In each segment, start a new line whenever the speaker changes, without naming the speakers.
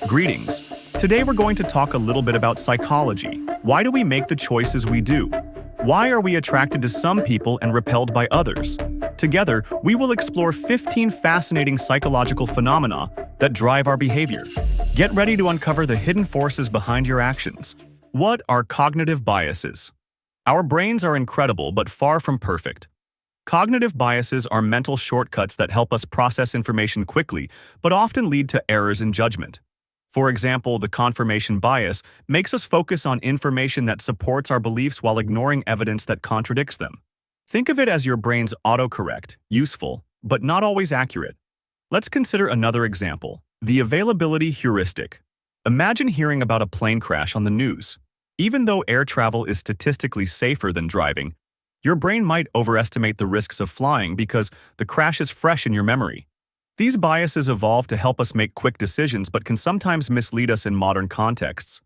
Greetings. Today we're going to talk a little bit about psychology. Why do we make the choices we do? Why are we attracted to some people and repelled by others? Together, we will explore 15 fascinating psychological phenomena that drive our behavior. Get ready to uncover the hidden forces behind your actions. What are cognitive biases? Our brains are incredible but far from perfect. Cognitive biases are mental shortcuts that help us process information quickly, but often lead to errors in judgment. For example, the confirmation bias makes us focus on information that supports our beliefs while ignoring evidence that contradicts them. Think of it as your brain's autocorrect, useful, but not always accurate. Let's consider another example, the availability heuristic. Imagine hearing about a plane crash on the news. Even though air travel is statistically safer than driving, your brain might overestimate the risks of flying because the crash is fresh in your memory. These biases evolve to help us make quick decisions but can sometimes mislead us in modern contexts.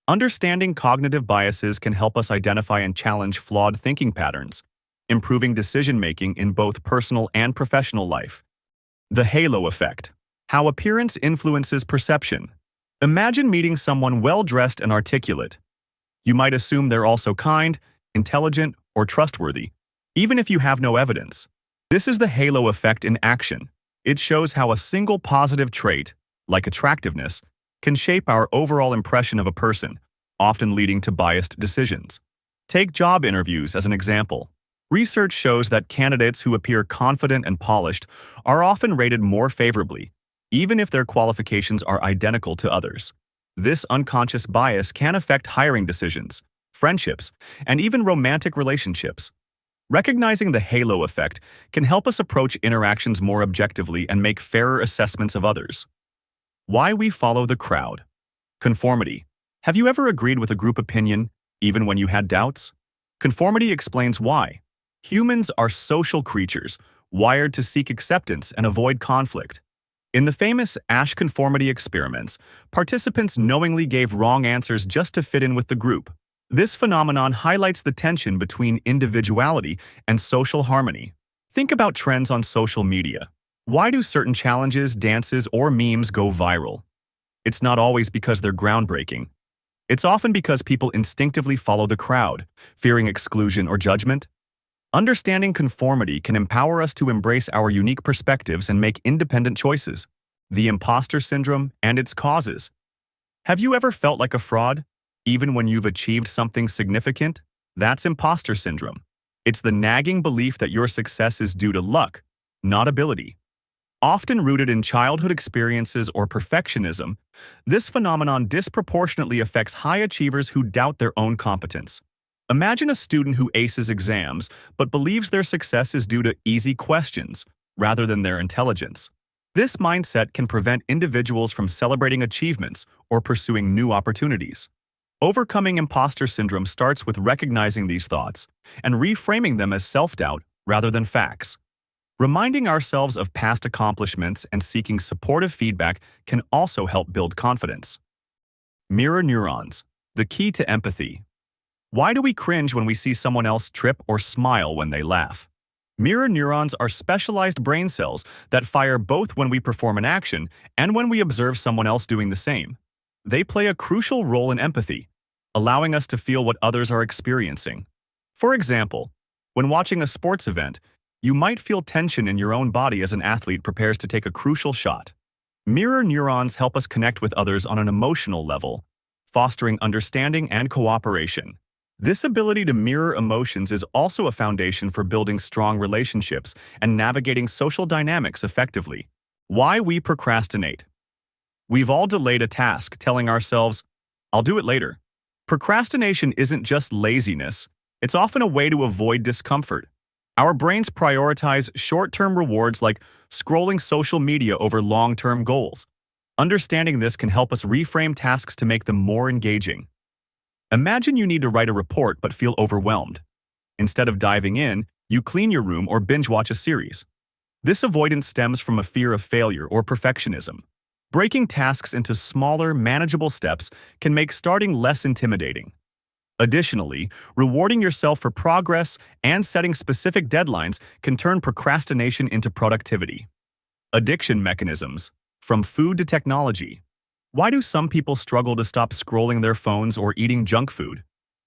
Understanding cognitive biases can help us identify and challenge flawed thinking patterns, improving decision-making in both personal and professional life. The halo effect. How appearance influences perception. Imagine meeting someone well-dressed and articulate. You might assume they're also kind, intelligent, or trustworthy, even if you have no evidence. This is the halo effect in action. It shows how a single positive trait, like attractiveness, can shape our overall impression of a person, often leading to biased decisions. Take job interviews as an example. Research shows that candidates who appear confident and polished are often rated more favorably, even if their qualifications are identical to others. This unconscious bias can affect hiring decisions, friendships, and even romantic relationships. Recognizing the halo effect can help us approach interactions more objectively and make fairer assessments of others. Why we follow the crowd. Conformity. Have you ever agreed with a group opinion, even when you had doubts? Conformity explains why. Humans are social creatures, wired to seek acceptance and avoid conflict. In the famous Asch conformity experiments, participants knowingly gave wrong answers just to fit in with the group. This phenomenon highlights the tension between individuality and social harmony. Think about trends on social media. Why do certain challenges, dances, or memes go viral? It's not always because they're groundbreaking. It's often because people instinctively follow the crowd, fearing exclusion or judgment. Understanding conformity can empower us to embrace our unique perspectives and make independent choices. The imposter syndrome and its causes. Have you ever felt like a fraud? Even when you've achieved something significant? That's imposter syndrome. It's the nagging belief that your success is due to luck, not ability. Often rooted in childhood experiences or perfectionism, this phenomenon disproportionately affects high achievers who doubt their own competence. Imagine a student who aces exams but believes their success is due to easy questions rather than their intelligence. This mindset can prevent individuals from celebrating achievements or pursuing new opportunities. Overcoming imposter syndrome starts with recognizing these thoughts and reframing them as self-doubt rather than facts. Reminding ourselves of past accomplishments and seeking supportive feedback can also help build confidence. Mirror neurons, the key to empathy. Why do we cringe when we see someone else trip or smile when they laugh? Mirror neurons are specialized brain cells that fire both when we perform an action and when we observe someone else doing the same. They play a crucial role in empathy, allowing us to feel what others are experiencing. For example, when watching a sports event, you might feel tension in your own body as an athlete prepares to take a crucial shot. Mirror neurons help us connect with others on an emotional level, fostering understanding and cooperation. This ability to mirror emotions is also a foundation for building strong relationships and navigating social dynamics effectively. Why we procrastinate. We've all delayed a task, telling ourselves, "I'll do it later." Procrastination isn't just laziness, it's often a way to avoid discomfort. Our brains prioritize short-term rewards like scrolling social media over long-term goals. Understanding this can help us reframe tasks to make them more engaging. Imagine you need to write a report but feel overwhelmed. Instead of diving in, you clean your room or binge-watch a series. This avoidance stems from a fear of failure or perfectionism. Breaking tasks into smaller, manageable steps can make starting less intimidating. Additionally, rewarding yourself for progress and setting specific deadlines can turn procrastination into productivity. Addiction mechanisms, from food to technology. Why do some people struggle to stop scrolling their phones or eating junk food?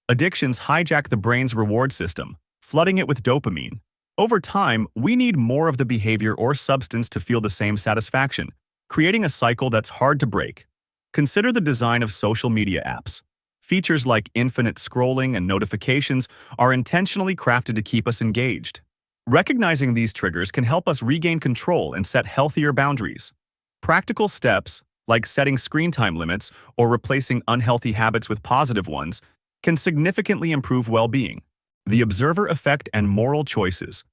Addictions hijack the brain's reward system, flooding it with dopamine. Over time, we need more of the behavior or substance to feel the same satisfaction, creating a cycle that's hard to break. Consider the design of social media apps. Features like infinite scrolling and notifications are intentionally crafted to keep us engaged. Recognizing these triggers can help us regain control and set healthier boundaries. Practical steps, like setting screen time limits or replacing unhealthy habits with positive ones, can significantly improve well-being. The observer effect and moral choices.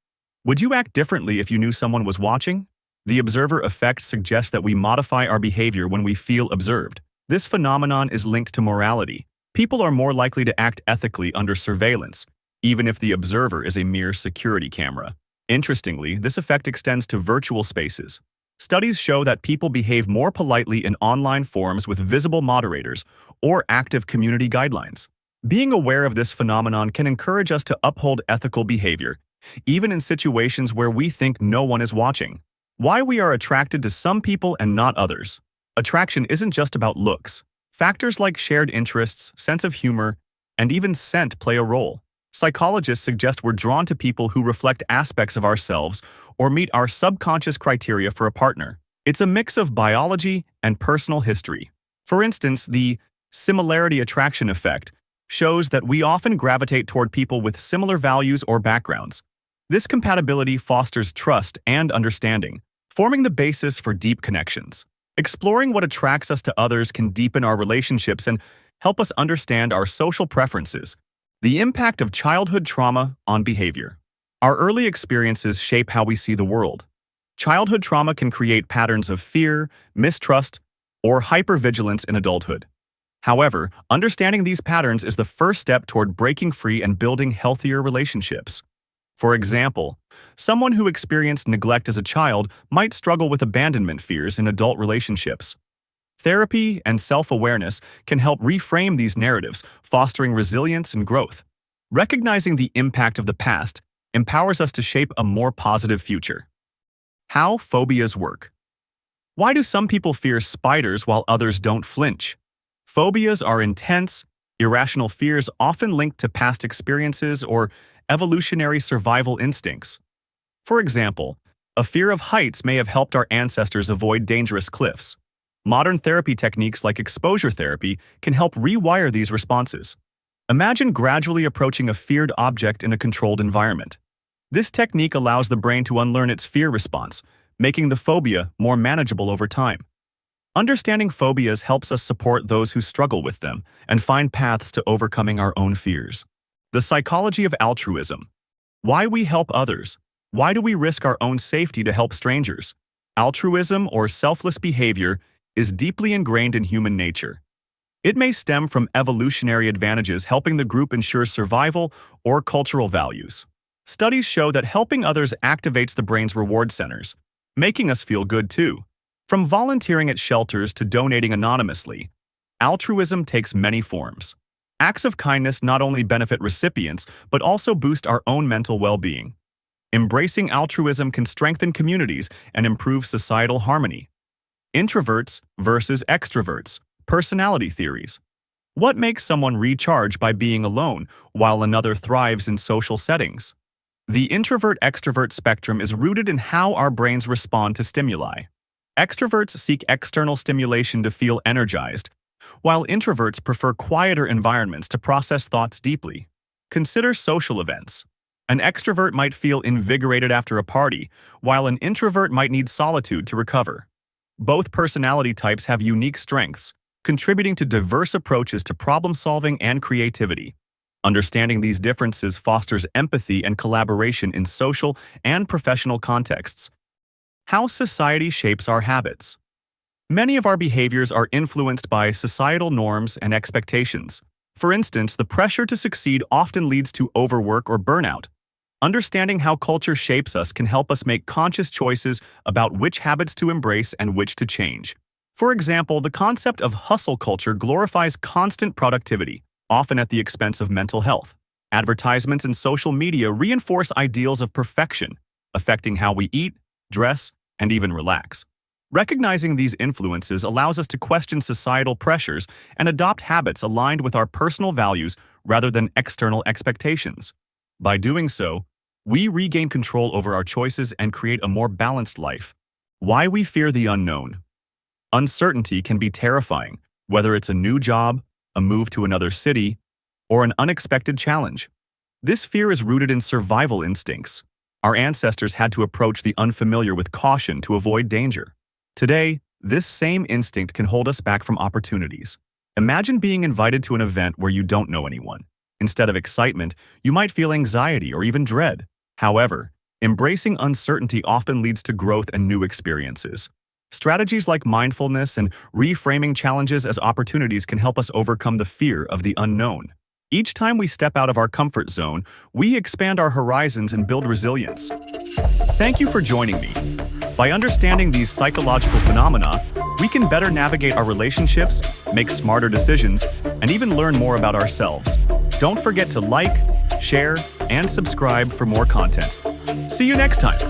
Would you act differently if you knew someone was watching? The observer effect suggests that we modify our behavior when we feel observed. This phenomenon is linked to morality. People are more likely to act ethically under surveillance, even if the observer is a mere security camera. Interestingly, this effect extends to virtual spaces. Studies show that people behave more politely in online forums with visible moderators or active community guidelines. Being aware of this phenomenon can encourage us to uphold ethical behavior, even in situations where we think no one is watching. Why we are attracted to some people and not others. Attraction isn't just about looks. Factors like shared interests, sense of humor, and even scent play a role. Psychologists suggest we're drawn to people who reflect aspects of ourselves or meet our subconscious criteria for a partner. It's a mix of biology and personal history. For instance, the similarity attraction effect shows that we often gravitate toward people with similar values or backgrounds. This compatibility fosters trust and understanding, forming the basis for deep connections. Exploring what attracts us to others can deepen our relationships and help us understand our social preferences. The impact of childhood trauma on behavior. Our early experiences shape how we see the world. Childhood trauma can create patterns of fear, mistrust, or hypervigilance in adulthood. However, understanding these patterns is the first step toward breaking free and building healthier relationships. For example, someone who experienced neglect as a child might struggle with abandonment fears in adult relationships. Therapy and self-awareness can help reframe these narratives, fostering resilience and growth. Recognizing the impact of the past empowers us to shape a more positive future. How phobias work. Why do some people fear spiders while others don't flinch? Phobias are intense, irrational fears often linked to past experiences or evolutionary survival instincts. For example, a fear of heights may have helped our ancestors avoid dangerous cliffs. Modern therapy techniques like exposure therapy can help rewire these responses. Imagine gradually approaching a feared object in a controlled environment. This technique allows the brain to unlearn its fear response, making the phobia more manageable over time. Understanding phobias helps us support those who struggle with them and find paths to overcoming our own fears. The psychology of altruism. Why we help others. Why do we risk our own safety to help strangers? Altruism, or selfless behavior, is deeply ingrained in human nature. It may stem from evolutionary advantages helping the group ensure survival or cultural values. Studies show that helping others activates the brain's reward centers, making us feel good too. From volunteering at shelters to donating anonymously, altruism takes many forms. Acts of kindness not only benefit recipients, but also boost our own mental well-being. Embracing altruism can strengthen communities and improve societal harmony. Introverts versus extroverts. Personality theories. What makes someone recharge by being alone, while another thrives in social settings? The introvert-extrovert spectrum is rooted in how our brains respond to stimuli. Extroverts seek external stimulation to feel energized, while introverts prefer quieter environments to process thoughts deeply. Consider social events. An extrovert might feel invigorated after a party, while an introvert might need solitude to recover. Both personality types have unique strengths, contributing to diverse approaches to problem-solving and creativity. Understanding these differences fosters empathy and collaboration in social and professional contexts. How society shapes our habits. Many of our behaviors are influenced by societal norms and expectations. For instance, the pressure to succeed often leads to overwork or burnout. Understanding how culture shapes us can help us make conscious choices about which habits to embrace and which to change. For example, the concept of hustle culture glorifies constant productivity, often at the expense of mental health. Advertisements and social media reinforce ideals of perfection, affecting how we eat, dress, and even relax. Recognizing these influences allows us to question societal pressures and adopt habits aligned with our personal values rather than external expectations. By doing so, we regain control over our choices and create a more balanced life. Why we fear the unknown. Uncertainty can be terrifying, whether it's a new job, a move to another city, or an unexpected challenge. This fear is rooted in survival instincts. Our ancestors had to approach the unfamiliar with caution to avoid danger. Today, this same instinct can hold us back from opportunities. Imagine being invited to an event where you don't know anyone. Instead of excitement, you might feel anxiety or even dread. However, embracing uncertainty often leads to growth and new experiences. Strategies like mindfulness and reframing challenges as opportunities can help us overcome the fear of the unknown. Each time we step out of our comfort zone, we expand our horizons and build resilience. Thank you for joining me. By understanding these psychological phenomena, we can better navigate our relationships, make smarter decisions, and even learn more about ourselves. Don't forget to like, share, and subscribe for more content. See you next time.